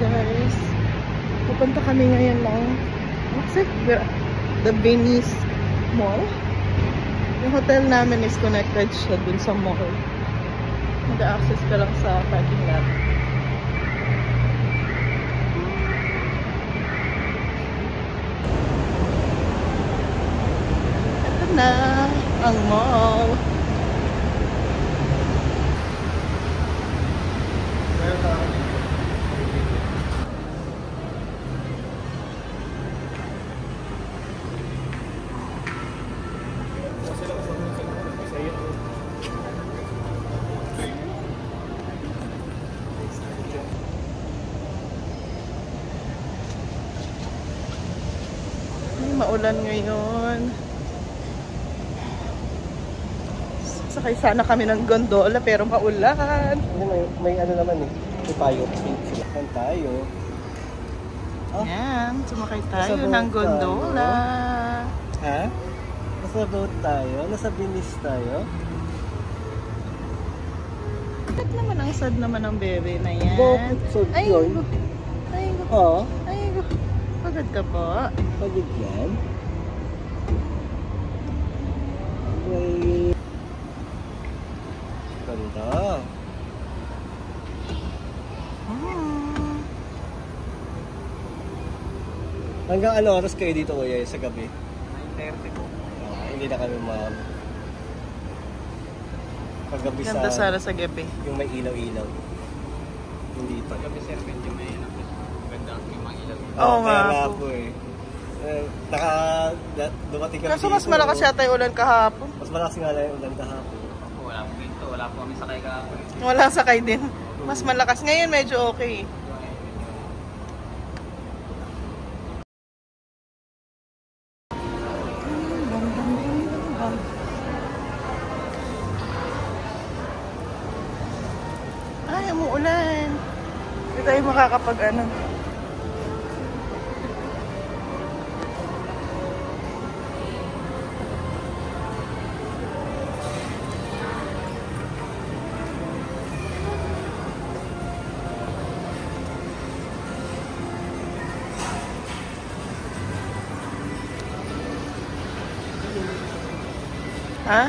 guys. Pupunta kami ngayon lang. Except the Venice Mall. Yung hotel namin is connected siya dun sa mall. Mag-access ka lang sa parking lot. Ito na ang mall. Maulan ngayon. Sakay sana kami ng gondola pero maulan. May ano naman eh. May payo. Silakan tayo. Oh. Yan, sumakay tayo ng gondola. Tayo. Ha? Nasa boat tayo? Nasa Venice tayo? Bakit naman ang sad naman ng bebe na yan? Bakit sad yun? Ay, Oo. ay, pagod ka po. Pagod yan? May... Ganda. Hanggang ano oras kayo dito kuya sa gabi? 9:30 po. Hindi na kami paggabi Ganda sana sa gabi. Yung may ilaw-ilaw. Hindi pa. Paggabi sir, medyo may ganda yung mga ilaw. Oo nga po eh. Dumating kami kaso mas malakas yata yung ulan kahapon. Mas malakas nga lang yung ulan kahapon. Wala po dito, wala po kami sakay kahapon. Wala sakay din. Mas malakas. Ngayon medyo okay. Ay, umuulan. Hindi tayo makakapag ano. Ha?